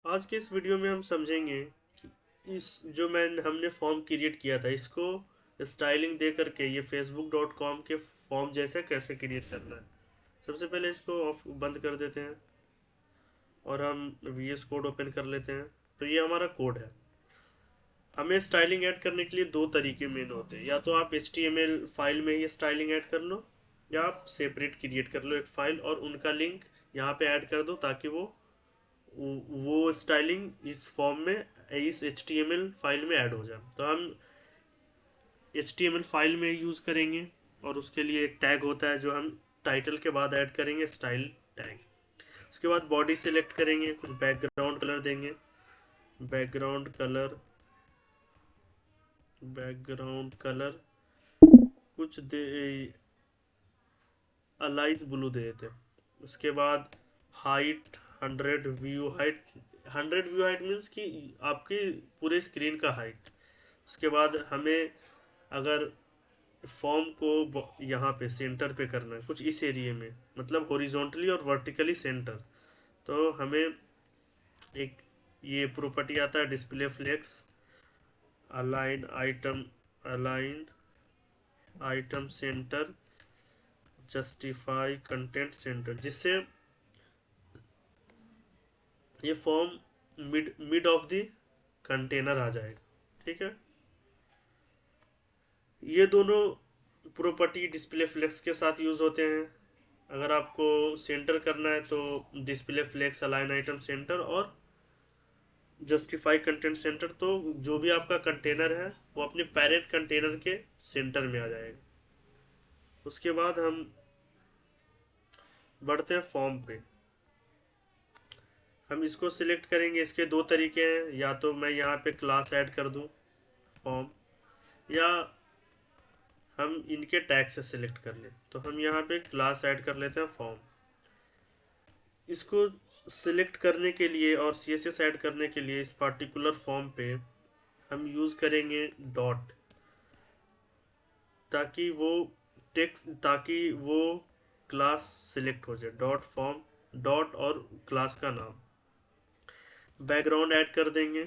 आज के इस वीडियो में हम समझेंगे कि इस जो हमने फॉर्म क्रिएट किया था इसको स्टाइलिंग दे करके ये facebook.com के फॉर्म जैसे कैसे क्रिएट करना है। सबसे पहले इसको ऑफ बंद कर देते हैं और हम VS कोड ओपन कर लेते हैं। तो ये हमारा कोड है। हमें स्टाइलिंग ऐड करने के लिए दो तरीके मेन होते हैं, या तो आप HTML फाइल में ही स्टाइलिंग ऐड कर लो या आप सेपरेट क्रिएट कर लो एक फाइल और उनका लिंक यहाँ पे ऐड कर दो ताकि वो स्टाइलिंग इस फॉर्म में इस HTML फाइल में ऐड हो जाए। तो हम HTML फाइल में यूज़ करेंगे और उसके लिए एक टैग होता है जो हम टाइटल के बाद ऐड करेंगे, स्टाइल टैग। उसके बाद बॉडी सेलेक्ट करेंगे, कुछ बैकग्राउंड कलर देंगे, बैकग्राउंड कलर बैकग्राउंड कलर कुछ दे अलाइज ब्लू दे देते हैं। उसके बाद height 100 view height, 100 view height means कि आपकी पूरे स्क्रीन का हाइट। उसके बाद हमें अगर फॉर्म को यहाँ पे सेंटर पे करना है कुछ इस एरिया में, मतलब हॉरिजॉन्टली और वर्टिकली सेंटर, तो हमें एक ये प्रॉपर्टी आता है display flex align item centre justify content centre, जिससे ये form mid mid of the container आ जाएगा। ठीक है, ये दोनों प्रॉपर्टी डिस्प्ले फ्लेक्स के साथ यूज होते हैं। अगर आपको सेंटर करना है तो display flex align item center और जस्टिफाई कंटेंट सेंटर, तो जो भी आपका कंटेनर है वो अपने पैरेंट कंटेनर के सेंटर में आ जाएगा। उसके बाद हम बढ़ते हैं फॉर्म पे। हम इसको सिलेक्ट करेंगे, इसके दो तरीके हैं, या तो मैं यहाँ पे क्लास ऐड कर दूँ फॉर्म, या हम इनके टैग से सिलेक्ट कर ले। तो हम यहाँ पे क्लास ऐड कर लेते हैं फॉर्म। इसको सिलेक्ट करने के लिए और CSS ऐड करने के लिए इस पार्टिकुलर फॉर्म पे हम यूज करेंगे डॉट, ताकि वो टेक्स्ट ताकि वो क्लास सिलेक्ट हो जाए। डॉट फॉर्म डॉट और क्लास का नाम। बैकग्राउंड ऐड कर देंगे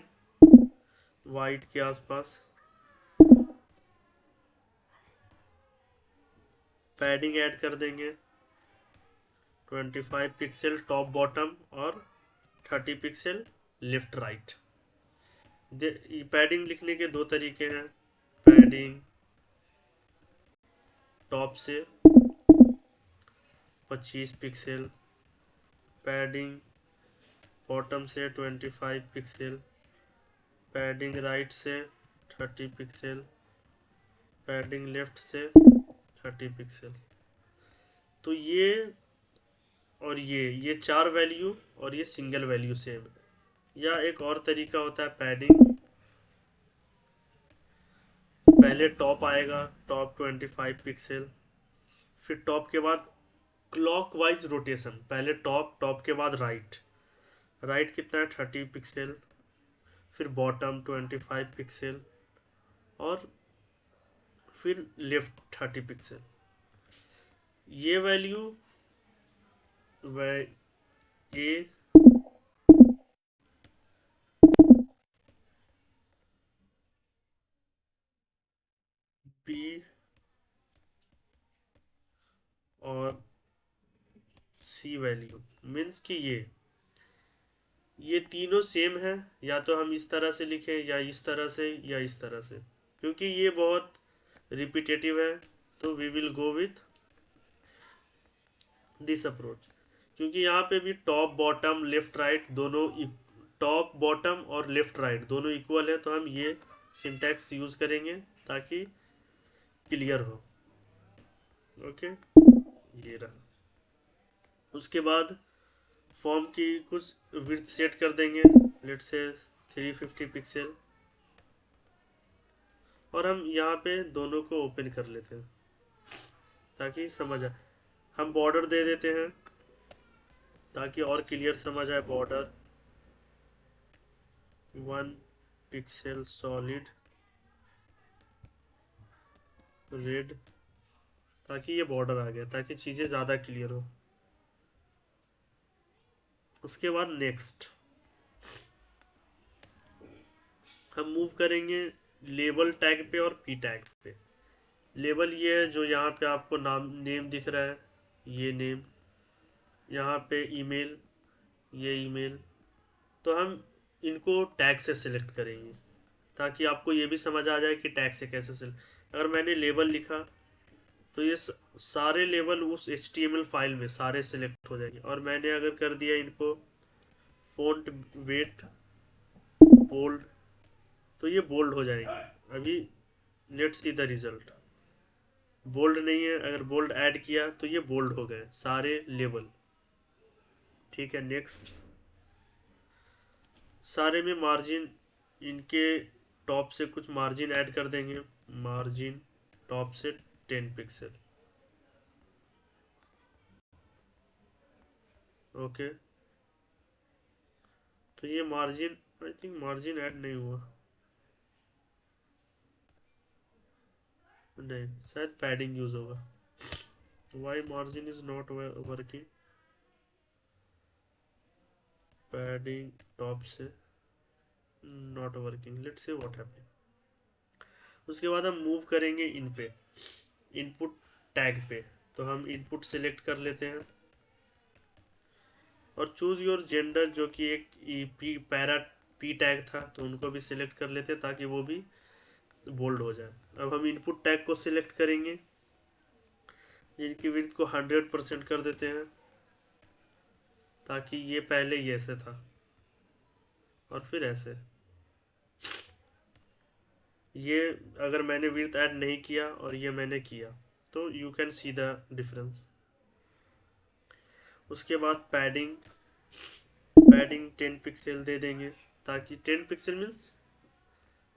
वाइट के आसपास। पैडिंग ऐड कर देंगे 25 पिक्सल टॉप बॉटम और 30 पिक्सल लेफ्ट राइट। पैडिंग लिखने के दो तरीके हैं, पैडिंग टॉप से 25 पिक्सल, पैडिंग बॉटम से 25 पिक्सल, पैडिंग राइट से 30 पिक्सल, पैडिंग लेफ्ट से 30 पिक्सल। तो ये और ये चार वैल्यू और ये सिंगल वैल्यू सेम है। या एक और तरीका होता है पैडिंग, पहले टॉप आएगा, टॉप 25 पिक्सल, फिर टॉप के बाद क्लॉकवाइज रोटेशन, पहले टॉप, टॉप के बाद राइट, राइट कितना है 30 पिक्सल, फिर बॉटम 25 पिक्सल और फिर लेफ्ट 30 पिक्सल। ये वैल्यू ए बी और सी वैल्यू मीन्स कि ये तीनों सेम है। या तो हम इस तरह से लिखें या इस तरह से या इस तरह से, क्योंकि ये बहुत रिपीटेटिव है तो we will go with this approach. क्योंकि यहाँ पे भी टॉप बॉटम लेफ्ट राइट दोनों, टॉप बॉटम और लेफ्ट राइट दोनों इक्वल है, तो हम ये सिंटैक्स यूज करेंगे ताकि क्लियर हो। ओके, ये रहा। उसके बाद फॉर्म की कुछ विड्थ सेट कर देंगे, लेट से 350 पिक्सल, और हम यहाँ पे दोनों को ओपन कर लेते हैं ताकि समझ आए। हम बॉर्डर दे देते हैं ताकि और क्लियर समझ आए। बॉर्डर 1 पिक्सल सॉलिड रेड, ताकि ये बॉर्डर आ गया ताकि चीज़ें ज़्यादा क्लियर हो। उसके बाद नेक्स्ट, हम मूव करेंगे लेबल टैग पे और पी टैग पे। लेबल ये है जो यहाँ पे आपको नाम नेम दिख रहा है, ये नेम, यहाँ पे ईमेल, ये ईमेल। तो हम इनको टैग से सिलेक्ट करेंगे ताकि आपको ये भी समझ आ जाए कि टैग से कैसे सिलेक्ट। अगर मैंने लेबल लिखा तो ये सारे लेबल उस HTML फाइल में सारे सिलेक्ट हो जाएंगे। और मैंने अगर कर दिया इनको फ़ॉन्ट वेट बोल्ड तो ये बोल्ड हो जाएंगे। अभी let's see the result. Bold नहीं है, अगर बोल्ड ऐड किया तो ये बोल्ड हो गए सारे लेबल। ठीक है, नेक्स्ट। सारे में मार्जिन, इनके टॉप से कुछ मार्जिन ऐड कर देंगे। मार्जिन टॉप से 10 पिक्सल। ओके, तो ये margin, I think margin add नहीं हुआ, नहीं शायद पैडिंग यूज होगा। Why margin is not working, padding top से not working, let's see what happen. उसके बाद हम मूव करेंगे इन पे, इनपुट टैग पे। तो हम इनपुट सिलेक्ट कर लेते हैं और चूज योर जेंडर जो कि एक पी पैरा पी टैग था तो उनको भी सिलेक्ट कर लेते हैं ताकि वो भी बोल्ड हो जाए। अब हम इनपुट टैग को सिलेक्ट करेंगे जिनकी विड्थ को 100% कर देते हैं ताकि ये पहले ये ऐसे था और फिर ऐसे। ये अगर मैंने विड्थ ऐड नहीं किया और ये मैंने किया तो you can see the difference. उसके बाद पैडिंग, पैडिंग 10 पिक्सल दे देंगे ताकि 10 पिक्सल मीन्स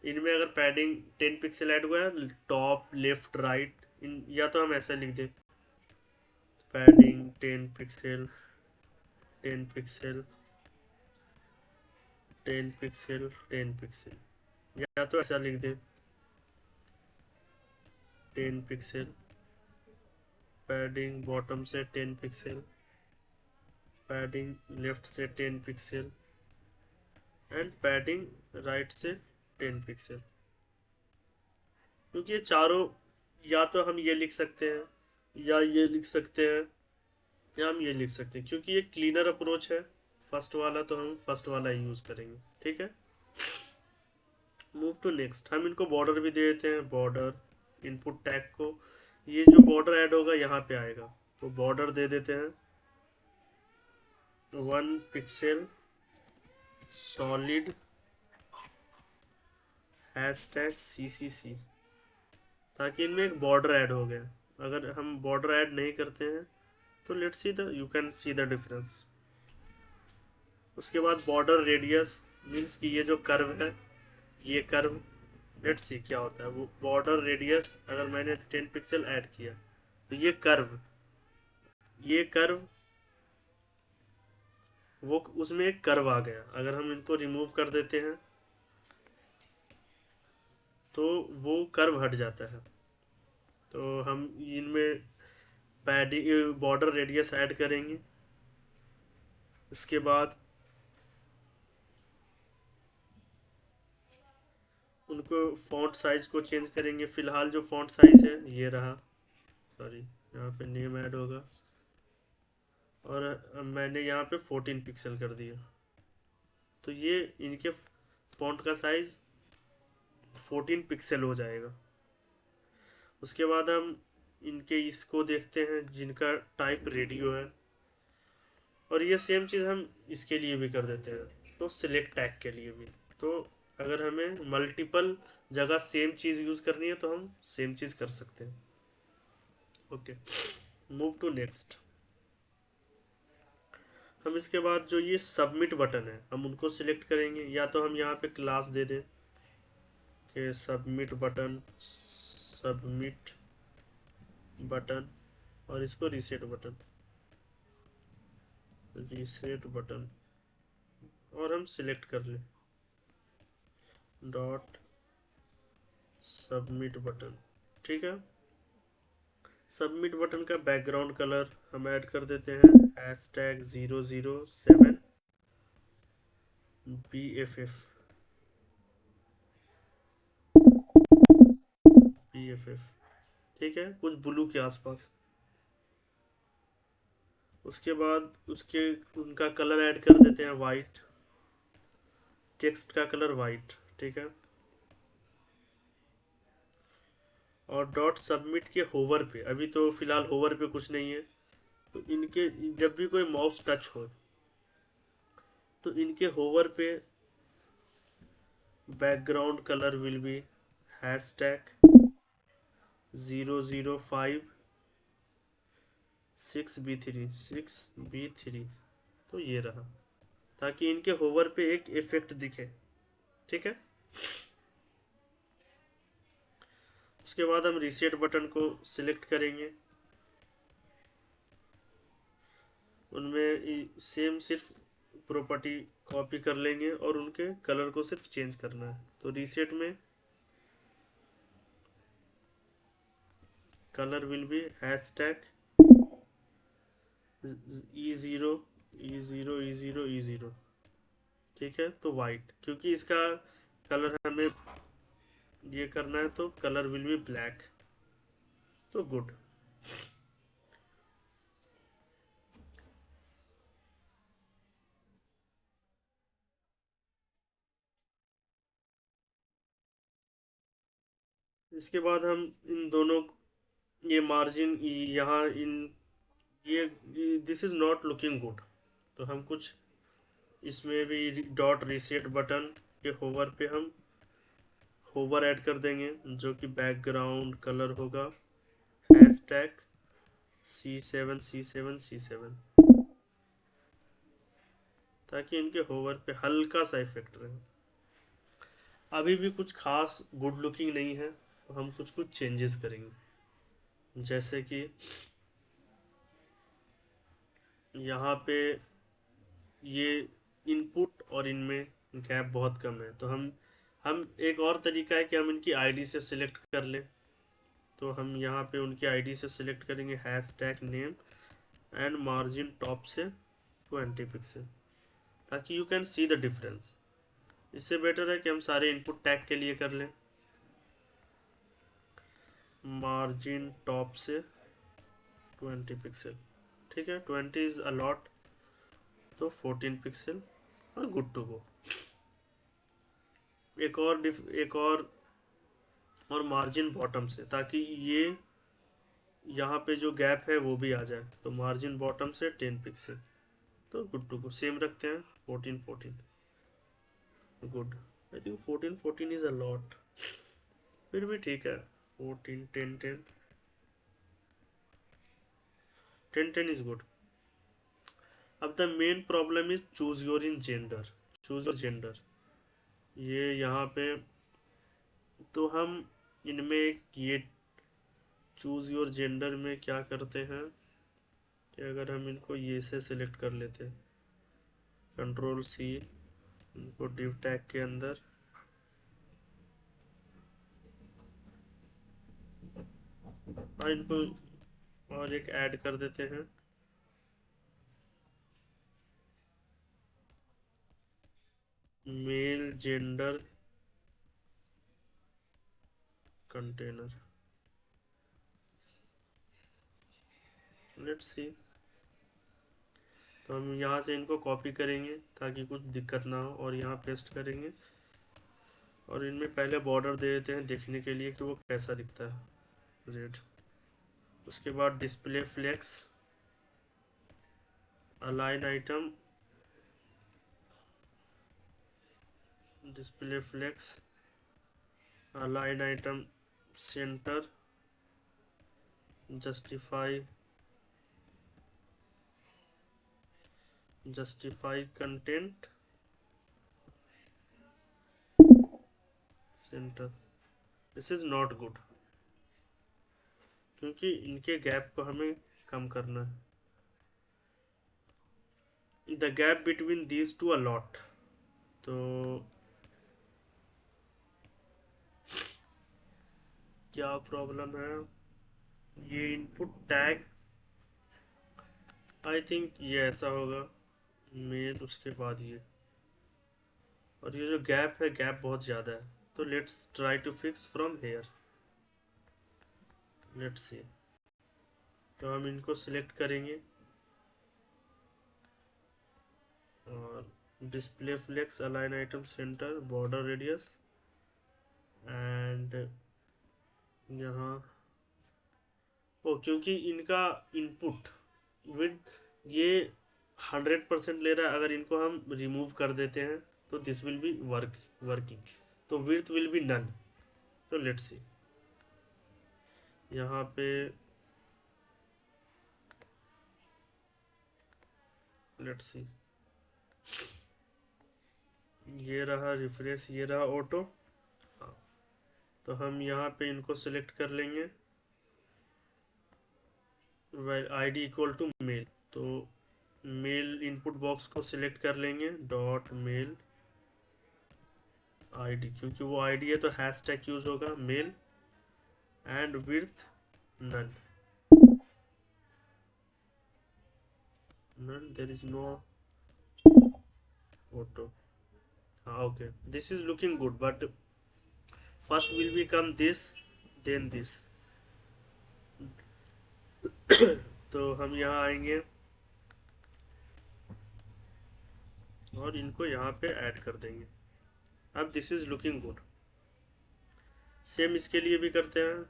इनमें अगर पैडिंग 10 पिक्सल ऐड हुआ है टॉप लेफ्ट राइट इन, या तो हम ऐसा लिख दें padding 10 pixel 10 pixel 10 pixel 10 pixel, या तो ऐसा लिख दें 10 पिक्सल, पैडिंग बॉटम से 10 पिक्सल, पैडिंग लेफ्ट से 10 पिक्सल एंड पैडिंग राइट से 10 पिक्सल। क्योंकि ये चारों, या तो हम ये लिख सकते हैं या ये लिख सकते हैं या हम ये लिख सकते हैं, क्योंकि ये क्लीनर अप्रोच है फर्स्ट वाला तो हम फर्स्ट वाला ही यूज करेंगे। ठीक है, मूव टू नेक्स्ट। हम इनको बॉर्डर भी दे देते हैं, बॉर्डर इनपुट टैग को, ये जो बॉर्डर ऐड होगा यहाँ पे आएगा तो बॉर्डर दे देते हैं 1 पिक्सल सॉलिड #CCC ताकि इनमें एक बॉर्डर ऐड हो गया। अगर हम बॉर्डर ऐड नहीं करते हैं तो let's see the, you can see the difference. उसके बाद बॉर्डर रेडियस मीन्स कि ये जो कर्व है, ये कर्व, लेट्स सी क्या होता है वो बॉर्डर रेडियस। अगर मैंने 10 पिक्सल ऐड किया तो ये कर्व, ये कर्व, वो उसमें एक कर्व आ गया। अगर हम इनको रिमूव कर देते हैं तो वो कर्व हट जाता है। तो हम इनमें पैडिंग बॉर्डर रेडियस ऐड करेंगे। उसके बाद उनको फॉन्ट साइज को चेंज करेंगे। फिलहाल जो फॉन्ट साइज है ये रहा, सॉरी यहाँ पे नेम ऐड होगा और मैंने यहाँ पे 14 पिक्सल कर दिया तो ये इनके फॉन्ट का साइज 14 पिक्सल हो जाएगा। उसके बाद हम इनके इसको देखते हैं जिनका टाइप रेडियो है और ये सेम चीज़ हम इसके लिए भी कर देते हैं तो सिलेक्ट टैग के लिए भी। तो अगर हमें मल्टीपल जगह सेम चीज़ यूज़ करनी है तो हम सेम चीज़ कर सकते हैं। Okay, move to next. हम इसके बाद जो ये सबमिट बटन है हम उनको सिलेक्ट करेंगे, या तो हम यहाँ पे क्लास दे दें कि सबमिट बटन, सबमिट बटन, और इसको रीसेट बटन, रीसेट बटन, और हम सिलेक्ट कर लें डॉट सबमिट बटन। ठीक है, सबमिट बटन का बैकग्राउंड कलर हम ऐड कर देते हैं #007 BFF। BFF, ठीक है, कुछ ब्लू के आसपास। उसके बाद उसके उनका कलर ऐड कर देते हैं वाइट, टेक्स्ट का कलर वाइट, ठीक है। और डॉट सबमिट के होवर पे, अभी तो फिलहाल होवर पे कुछ नहीं है, तो इनके जब भी कोई माउस टच हो तो इनके होवर पे background colour will be hashtag 005 6B3 तो ये रहा, ताकि इनके होवर पे एक इफेक्ट दिखे, ठीक है। उसके बाद हम रीसेट बटन को सिलेक्ट करेंगे, उनमें सेम सिर्फ प्रॉपर्टी कॉपी कर लेंगे और उनके कलर को सिर्फ चेंज करना है। तो रीसेट में colour will be hashtag E0 ठीक है। तो वाइट, क्योंकि इसका कलर हमें ये करना है तो कलर विल बी ब्लैक, तो गुड। इसके बाद हम इन दोनों, ये मार्जिन यहाँ इन ये this is not looking good, तो हम कुछ इसमें भी डॉट रीसेट बटन के होवर पे हम होवर ऐड कर देंगे, जो कि बैकग्राउंड कलर होगा हैशटैग C7 ताकि इनके होवर पे हल्का सा इफेक्ट रहे। अभी भी कुछ खास गुड लुकिंग नहीं है, तो हम कुछ कुछ चेंजेस करेंगे, जैसे कि यहाँ पे ये इनपुट और इनमें गैप बहुत कम है, तो हम एक और तरीका है कि हम इनकी आईडी से सिलेक्ट कर लें। तो हम यहाँ पे उनकी आईडी से सिलेक्ट करेंगे hashtag name and margin top से 20 पिक्सल, ताकि you can see the difference. इससे बेटर है कि हम सारे इनपुट टैग के लिए कर लें, मार्जिन टॉप से 20 पिक्सल, ठीक है। 20 इज अलॉट, तो 14 पिक्सल और गुड टू गो। एक और मार्जिन बॉटम से, ताकि ये यहाँ पे जो गैप है वो भी आ जाए, तो मार्जिन बॉटम से 10 पिक्सल, तो गुड टू गो। सेम रखते हैं 14 good. I think 14 is a lot, फिर भी ठीक है। 14 10 इज गुड। अब the main problem is choose your in gender, choose your gender. ये यहाँ पे तो हम इनमें ये चूज योर जेंडर में क्या करते हैं कि अगर हम इनको ये से सिलेक्ट कर लेते, Ctrl+C, इनको div टैग के अंदर इनको और एक ऐड कर देते हैं, male gender container. Let's see. तो हम यहाँ से इनको कॉपी करेंगे ताकि कुछ दिक्कत ना हो, और यहाँ पेस्ट करेंगे, और इनमें पहले बॉर्डर दे देते हैं देखने के लिए कि वो कैसा दिखता है, रेड। उसके बाद display flex, align item, display flex, align item centre, justify content center. This is not good, क्योंकि इनके गैप को हमें कम करना है, the gap between these two a lot. तो क्या प्रॉब्लम है, ये इनपुट टैग, आई थिंक ये ऐसा होगा, मेल उसके बाद ये, और ये जो गैप है, गैप बहुत ज़्यादा है, तो let's try to fix from here. Let's see. तो हम इनको सिलेक्ट करेंगे और display flex, align item center, border radius and यहाँ क्योंकि इनका इनपुट विद ये 100% ले रहा है, अगर इनको हम रिमूव कर देते हैं तो दिस विल बी वर्किंग, तो विड्थ विल बी नन। तो लेट्स सी, यहाँ पे लेट्स सी, ये रहा रिफ्रेश, ये रहा ऑटो। हाँ, तो हम यहाँ पे इनको सिलेक्ट कर लेंगे, आईडी इक्वल टू मेल। तो मेल इनपुट बॉक्स को सिलेक्ट कर लेंगे, डॉट मेल आईडी, क्योंकि वो आईडी है तो हैश टैग यूज होगा mail and width none, there is no auto. Okay, this is looking good, but first will become this, then this. तो हम यहाँ आएंगे और इनको यहाँ पे ऐड कर देंगे। अब this is looking good. Same इसके लिए भी करते हैं,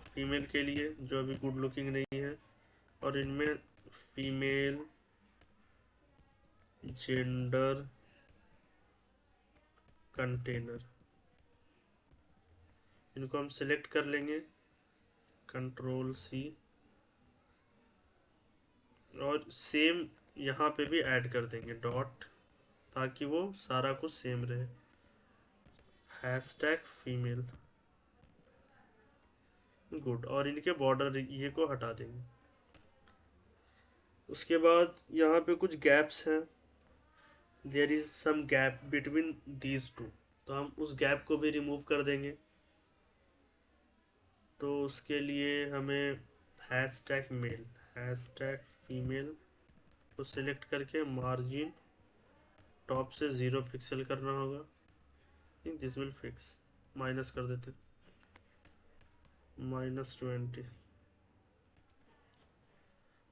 फीमेल के लिए जो अभी गुड लुकिंग नहीं है, और इनमें फीमेल जेंडर कंटेनर, इनको हम सिलेक्ट कर लेंगे, कंट्रोल सी, और सेम यहाँ पे भी ऐड कर देंगे डॉट, ताकि वो सारा कुछ सेम रहे, हैशटैग फीमेल, गुड। और इनके बॉर्डर ये को हटा देंगे। उसके बाद यहाँ पे कुछ गैप्स हैं, there is some gap between these two, तो हम उस गैप को भी रिमूव कर देंगे। तो उसके लिए हमें हैशटैग मेल, हैशटैग फीमेल को सिलेक्ट करके मार्जिन टॉप से 0 पिक्सल करना होगा। दिस विल फिक्स, माइनस कर देते, -20।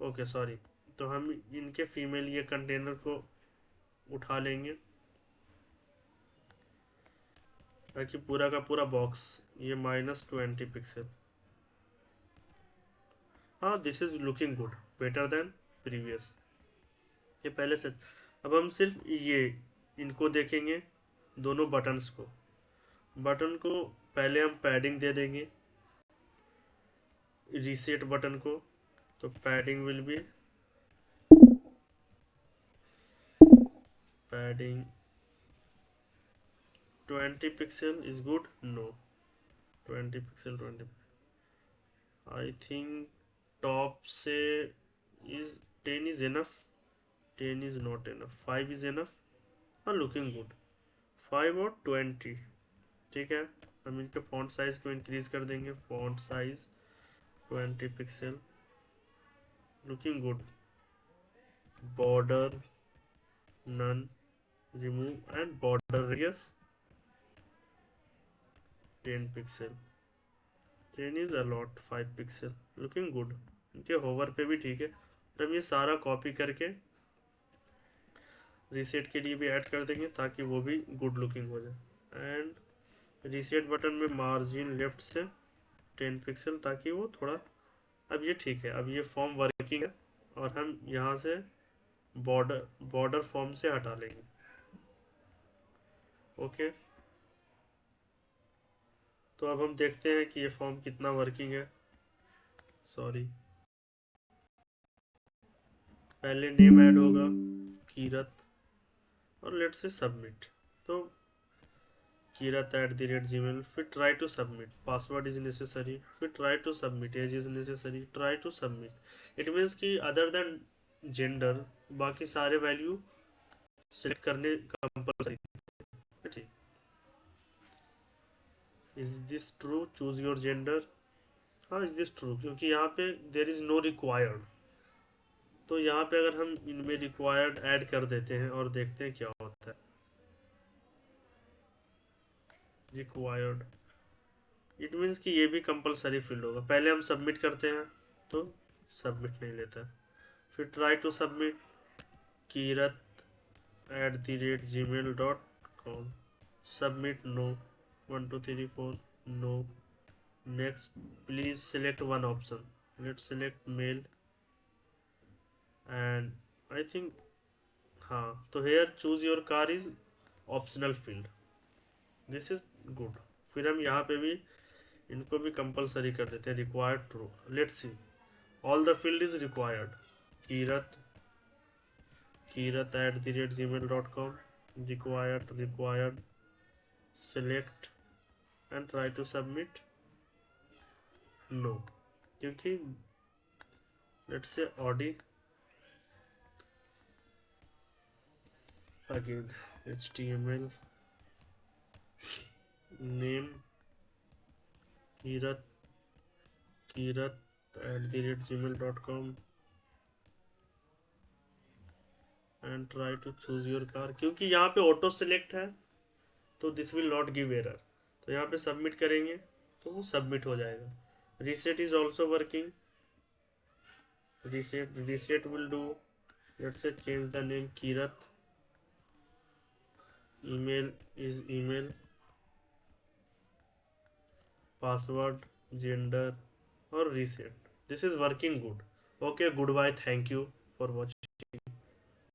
ओके सॉरी, तो हम इनके फीमेल ये कंटेनर को उठा लेंगे, ताकि पूरा का पूरा बॉक्स ये -20 पिक्सल। हाँ, this is looking good, better than previous, ये पहले से। अब हम सिर्फ ये इनको देखेंगे, दोनों बटन्स को, बटन को पहले हम पैडिंग दे देंगे, रीसेट बटन को, तो padding will be padding 20 pixel is good, no 20 pixel, 20 I think top से is 10 is enough, 10 is not enough, 5 is enough, हाँ लुकिंग गुड, 5 और 20, ठीक है। हम इनके फॉन्ट साइज को इंक्रीज कर देंगे, font size 20 pixel, looking good, border none, remove and border radius 10 pixel, 10 is a lot 5 pixel, looking good. इनके होवर पे भी ठीक है। और हम ये सारा कॉपी करके रीसेट के लिए भी ऐड कर देंगे, ताकि वो भी गुड लुकिंग हो जाए। एंड रीसेट बटन में मार्जिन लेफ्ट से 10 पिक्सल, ताकि वो थोड़ा, अब ये ठीक है, अब ये फॉर्म वर्किंग है, और हम यहाँ से बॉर्डर फॉर्म से हटा लेंगे। ओके, तो अब हम देखते हैं कि ये फॉर्म कितना वर्किंग है। सॉरी, पहले नेम ऐड होगा कीरत, और लेट्स से सबमिट। तो kirat@gmail, फिर try to submit, password is necessary, फिर try to submit, age is necessary, try to submit. It means कि अदर देन जेंडर बाकी सारे वैल्यू सिलेक्ट करने compulsory. Is this true, choose your gender, हाँ is this true, क्योंकि यहाँ पे there is no required. तो यहाँ पे अगर हम इनमें रिक्वायर्ड ऐड कर देते हैं और देखते हैं क्या होता है। रिक्वायर्ड इट मीन्स कि ये भी कंपलसरी फील्ड होगा। पहले हम सबमिट करते हैं तो सबमिट नहीं लेता। फिर try to submit kirat@gmail.com, submit no, 1 2 3 4 no, next, please select one option, let's select mail and I think, हाँ, तो here choose your car is optional field, this is good. फिर हम यहाँ पे भी इनको भी कंपलसरी कर देते हैं, required true, let's see, all the field is required, kirat kirat@gmail.com, required, select and try to submit no, क्योंकि let's say audi, again html, name kirat@gmail.com and try to choose your car, क्योंकि यहाँ पे auto select है तो this will not give error. तो यहाँ पे submit करेंगे तो वो सबमिट हो जाएगा। Reset is also working, reset will do, let's say change the name kirat, email is email, password, gender, or reset, this is working good। Okay, goodbye, thank you for watching।